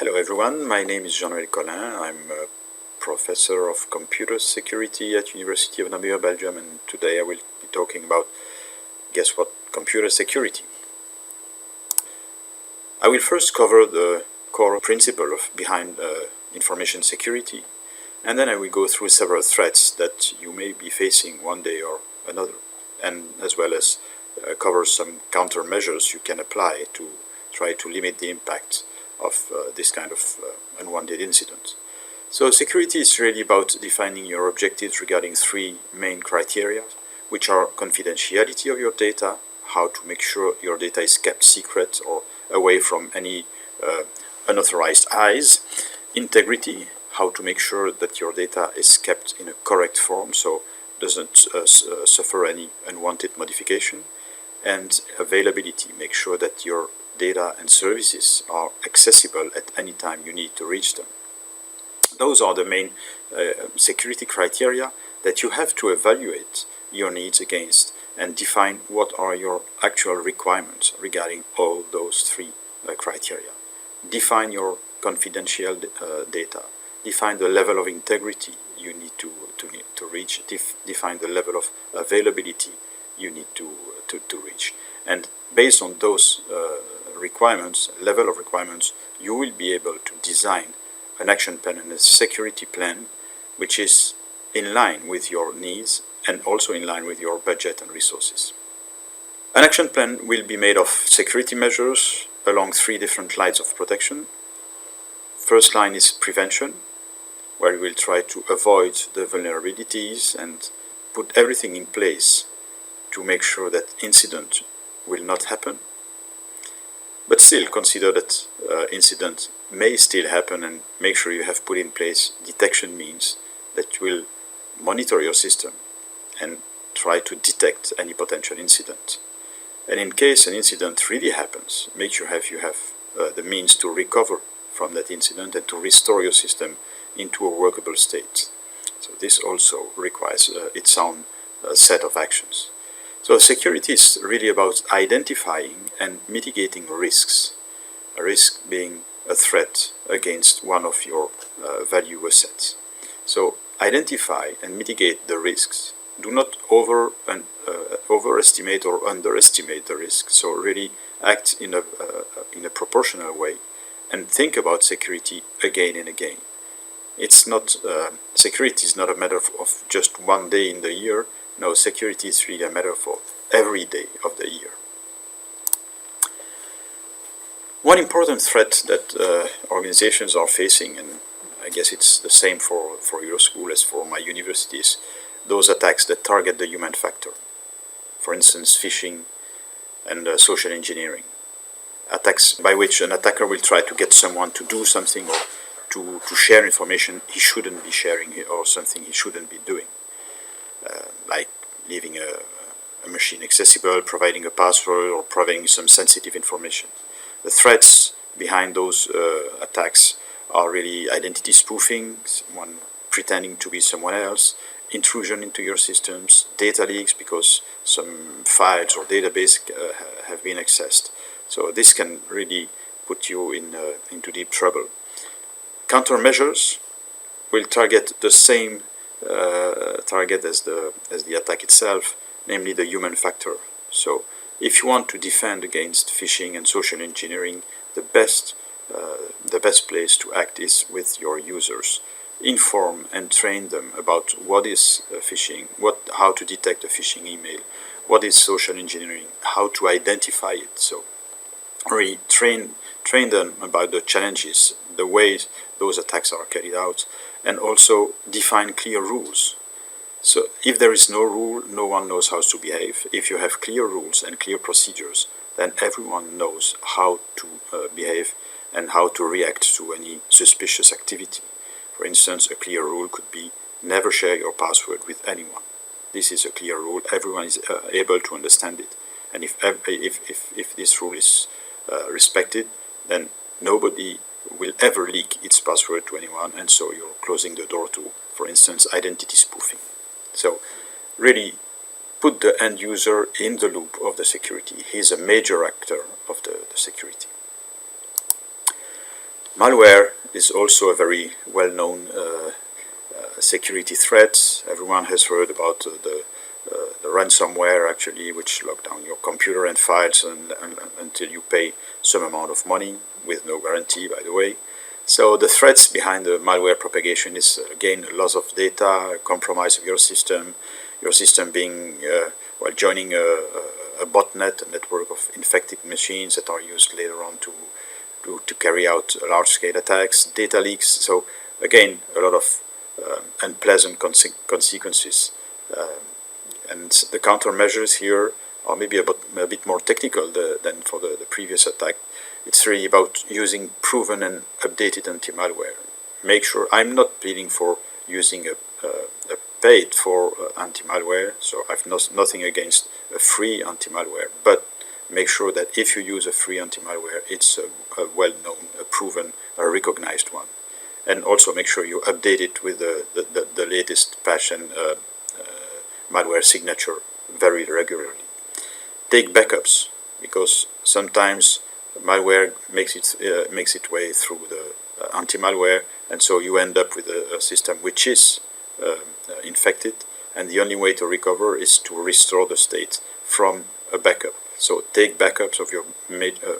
Hello everyone, my name is Jean-Noël Collin. I'm a professor of computer security at University of Namur, Belgium, and today I will be talking about, guess what, computer security. I will first cover the core principle behind information security, and then I will go through several threats that you may be facing one day or another, and as well as cover some countermeasures you can apply to try to limit the impact of this kind of unwanted incident. So security is really about defining your objectives regarding three main criteria, which are confidentiality of your data, how to make sure your data is kept secret or away from any unauthorized eyes, integrity, how to make sure that your data is kept in a correct form so doesn't suffer any unwanted modification, and availability, make sure that your data and services are accessible at any time you need to reach them. Those are the main security criteria that you have to evaluate your needs against and define what are your actual requirements regarding all those three criteria. Define your confidential data. Define the level of integrity you need to reach. Define the level of availability you need to reach. And based on those level of requirements, you will be able to design an action plan and a security plan which is in line with your needs and also in line with your budget and resources. An action plan will be made of security measures along three different lines of protection. First line is prevention, where we will try to avoid the vulnerabilities and put everything in place to make sure that incident will not happen. But still consider that incident may still happen, and make sure you have put in place detection means that will monitor your system and try to detect any potential incident. And in case an incident really happens, make sure you have the means to recover from that incident and to restore your system into a workable state. So this also requires its own set of actions. So security is really about identifying and mitigating risks, a risk being a threat against one of your value assets. So identify and mitigate the risks. Do not overestimate or underestimate the risk. So really act in a proportional way and think about security again and again. It's not security is not a matter of just one day in the year. No, security is really a matter for every day of the year. One important threat that organizations are facing, and I guess it's the same for your school as for my universities, those attacks that target the human factor. For instance, phishing and social engineering. Attacks by which an attacker will try to get someone to do something or to share information he shouldn't be sharing or something he shouldn't be doing. Like leaving a machine accessible, providing a password, or providing some sensitive information. The threats behind those attacks are really identity spoofing, someone pretending to be someone else, intrusion into your systems, data leaks because some files or database have been accessed. So this can really put you into deep trouble. Countermeasures will target the same target as the attack itself, namely the human factor. So if you want to defend against phishing and social engineering, the best place to act is with your users. Inform and train them about what is phishing, how to detect a phishing email, what is social engineering, how to identify it. So really train them about the challenges, the ways those attacks are carried out, and also define clear rules. So if there is no rule, no one knows how to behave. If you have clear rules and clear procedures, then everyone knows how to behave and how to react to any suspicious activity. For instance, a clear rule could be never share your password with anyone. This is a clear rule. Everyone is able to understand it. And if this rule is respected, then nobody will ever leak its password to anyone, and so you're closing the door to, for instance, identity spoofing. So really put the end user in the loop of the security. He's a major actor of the security. Malware is also a very well-known security threat. Everyone has heard about the ransomware, actually, which lock down your computer and files until you pay some amount of money, with no guarantee, by the way. So the threats behind the malware propagation is, again, loss of data, compromise of your system being, joining a botnet, a network of infected machines that are used later on to carry out large-scale attacks, data leaks. So again, a lot of unpleasant consequences. And the countermeasures here are maybe a bit more technical than for the previous attack. It's really about using proven and updated anti-malware. Make sure, I'm not pleading for using a paid for anti-malware, so I've nothing against a free anti-malware, but make sure that if you use a free anti-malware, it's a well-known, a proven, a recognized one. And also make sure you update it with the latest patch and malware signature very regularly. Take backups, because sometimes malware makes its way through the anti-malware, and so you end up with a system which is infected, and the only way to recover is to restore the state from a backup. So take backups of your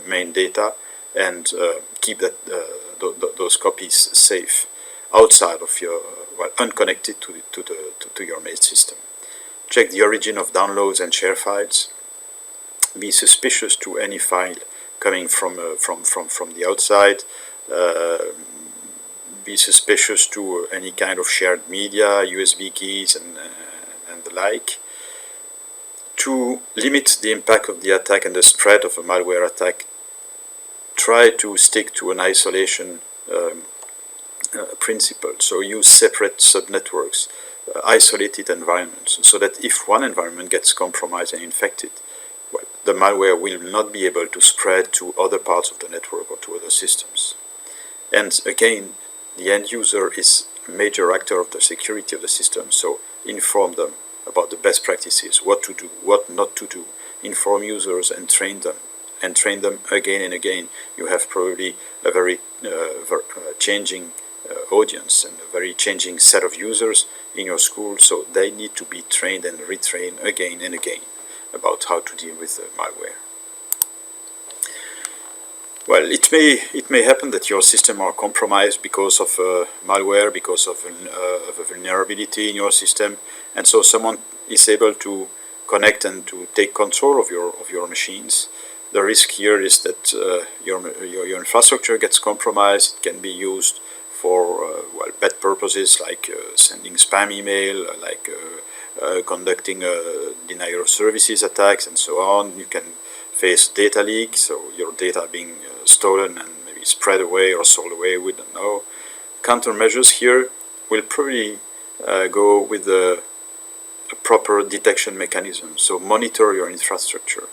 main data and keep those copies safe outside of your, unconnected to your main system. Check the origin of downloads and share files. Be suspicious to any file coming from the outside. Be suspicious to any kind of shared media, USB keys, and the like. To limit the impact of the attack and the spread of a malware attack, try to stick to an isolation principle. So use separate subnetworks, isolated environments, so that if one environment gets compromised and infected, the malware will not be able to spread to other parts of the network or to other systems. And again, the end user is a major actor of the security of the system, so inform them about the best practices, what to do, what not to do. Inform users and train them again and again. You have probably a very changing audience and a very changing set of users in your school, so they need to be trained and retrained again and again about how to deal with malware. Well, it may happen that your system are compromised because of malware, because of a vulnerability in your system, and so someone is able to connect and to take control of your machines. The risk here is that your infrastructure gets compromised. It can be used for bad purposes, like sending spam email, like conducting denial of services attacks, and so on. You can face data leak, so your data being stolen and maybe spread away or sold away, we don't know. Countermeasures here will probably go with a proper detection mechanism. So monitor your infrastructure.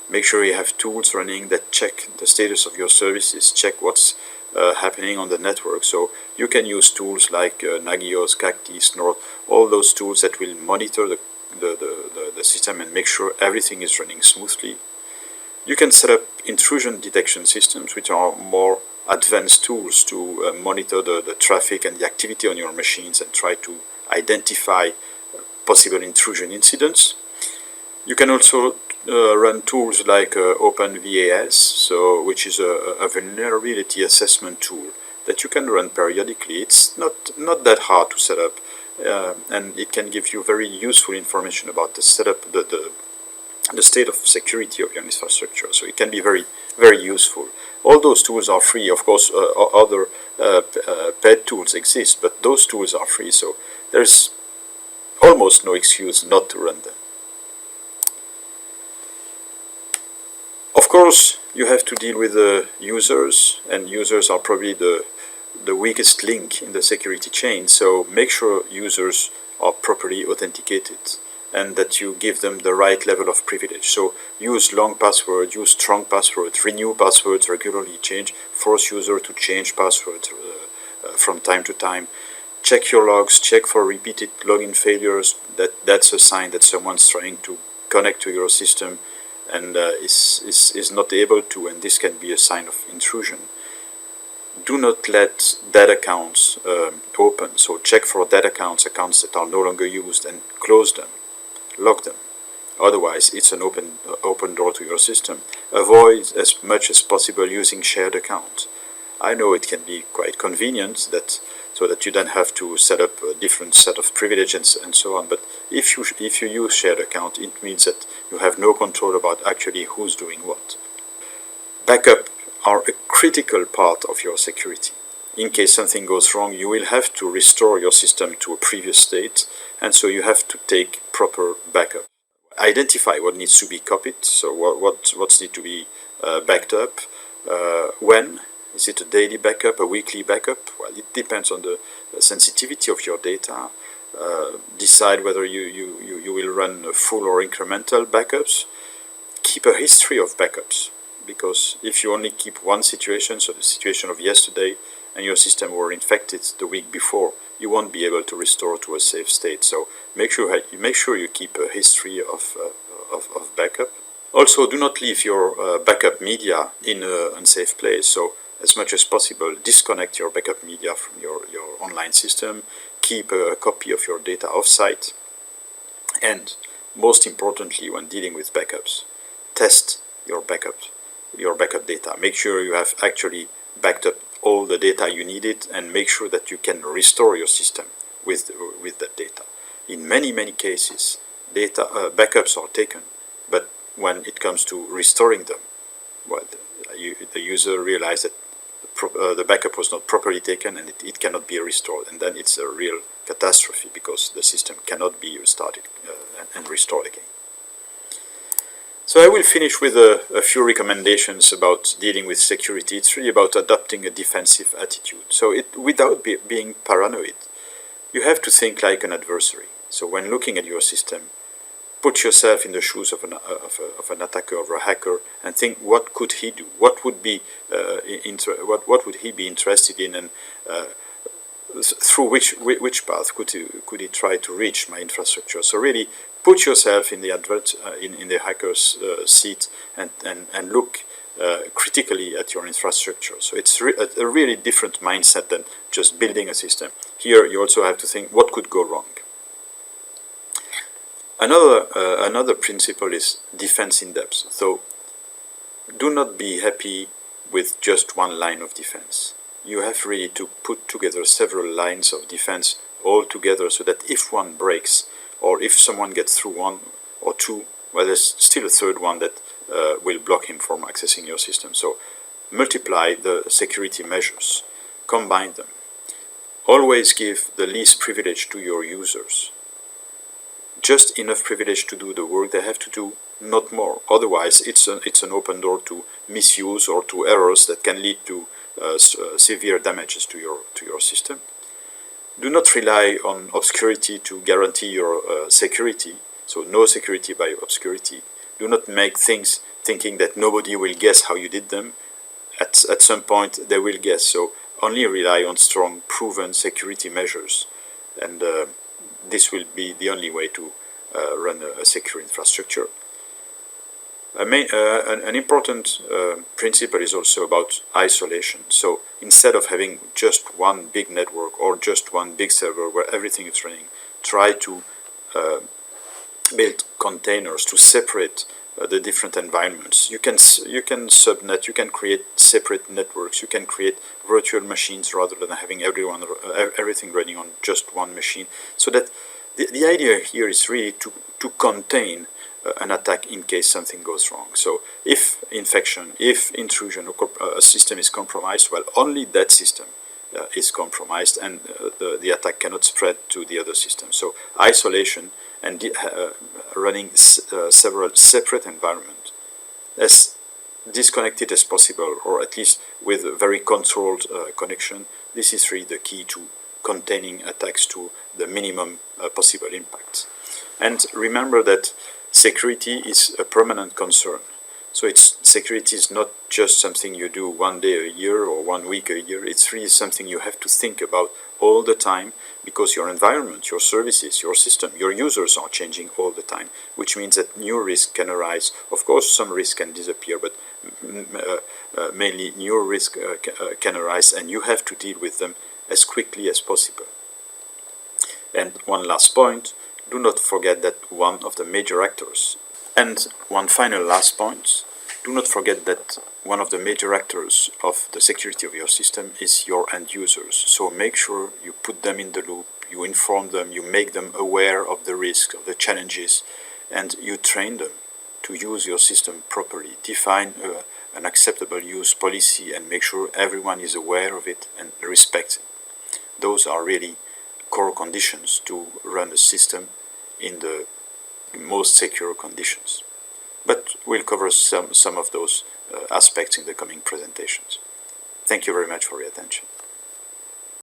Make sure you have tools running that check the status of your services, check what's happening on the network. So you can use tools like Nagios, Cacti, Snort, all those tools that will monitor the system and make sure everything is running smoothly. You can set up intrusion detection systems, which are more advanced tools to monitor the traffic and the activity on your machines and try to identify possible intrusion incidents. You can also run tools like OpenVAS, which is a vulnerability assessment tool that you can run periodically. It's not that hard to set up, and it can give you very useful information about the setup, the state of security of your infrastructure. So it can be very, very useful. All those tools are free. Of course, other paid tools exist, but those tools are free, so there's almost no excuse not to run them. Of course, you have to deal with the users, and users are probably the weakest link in the security chain, so make sure users are properly authenticated and that you give them the right level of privilege. So use long passwords, use strong passwords, renew passwords regularly, force user to change passwords from time to time. Check your logs, check for repeated login failures. That's a sign that someone's trying to connect to your system and is not able to, and this can be a sign of intrusion. do not let dead accounts open. So check for dead accounts, accounts that are no longer used, and close them, lock them. Otherwise, it's an open door to your system. Avoid as much as possible using shared accounts. I know it can be quite convenient so that you then have to set up a different set of privileges and so on. But if you use shared account, it means that you have no control about actually who's doing what. Backup are a critical part of your security. In case something goes wrong, you will have to restore your system to a previous state, and so you have to take proper backup. Identify what needs to be copied, so what's need to be backed up, when. Is it a daily backup, a weekly backup? Well, it depends on the sensitivity of your data. Decide whether you will run full or incremental backups. Keep a history of backups, because if you only keep one situation, so the situation of yesterday, and your system were infected the week before, you won't be able to restore to a safe state. So make sure you keep a history of backup. Also, do not leave your backup media in an unsafe place. So as much as possible, disconnect your backup media from your online system. Keep a copy of your data offsite. And most importantly, when dealing with backups, test your backup data. Make sure you have actually backed up all the data you needed, and make sure that you can restore your system with that data. In many cases, backups are taken, but when it comes to restoring them, well, the user realizes that the backup was not properly taken, and it cannot be restored, and then it's a real catastrophe, because the system cannot be restarted and restored again. So I will finish with a few recommendations about dealing with security. It's really about adopting a defensive attitude. So without being paranoid, you have to think like an adversary. So when looking at your system, put yourself in the shoes of an attacker or a hacker, and think, what could he do? What would be what would he be interested in, and through which path could he try to reach my infrastructure? So really put yourself in the in the hacker's seat, and look critically at your infrastructure. So it's a really different mindset than just building a system. Here you also have to think, what could go wrong? Another principle is defense in depth. So do not be happy with just one line of defense. You have really to put together several lines of defense all together, so that if one breaks, or if someone gets through one or two, well, there's still a third one that will block him from accessing your system. So multiply the security measures, combine them. Always give the least privilege to your users. Just enough privilege to do the work they have to do, not more. Otherwise, it's an open door to misuse or to errors that can lead to severe damages to your system. Do not rely on obscurity to guarantee your security. So no security by obscurity. Do not make things thinking that nobody will guess how you did them. At some point they will guess. So only rely on strong, proven security measures, and this will be the only way to run a secure infrastructure. An important principle is also about isolation. So instead of having just one big network or just one big server where everything is running, try to build containers to separate the different environments. You can subnet, you can create separate networks, you can create virtual machines rather than having everything running on just one machine. So that the idea here is really to contain an attack in case something goes wrong. So if infection, if intrusion, or a system is compromised, well, only that system is compromised, and the attack cannot spread to the other systems. So isolation and running several separate environments, as disconnected as possible, or at least with a very controlled connection. This is really the key to containing attacks to the minimum possible impact. And remember that security is a permanent concern. So security is not just something you do one day a year or 1 week a year. It's really something you have to think about all the time, because your environment, your services, your system, your users are changing all the time, which means that new risks can arise. Of course, some risks can disappear, but mainly new risks can arise, and you have to deal with them as quickly as possible. And one last point, do not forget that one of the major actors, and one final last point, do not forget that one of the major actors of the security of your system is your end users. So make sure you put them in the loop, you inform them, you make them aware of the risk, of the challenges, and you train them to use your system properly. Define an acceptable use policy and make sure everyone is aware of it and respects it. Those are really core conditions to run a system in the most secure conditions. But we'll cover some of those aspects in the coming presentations. Thank you very much for your attention.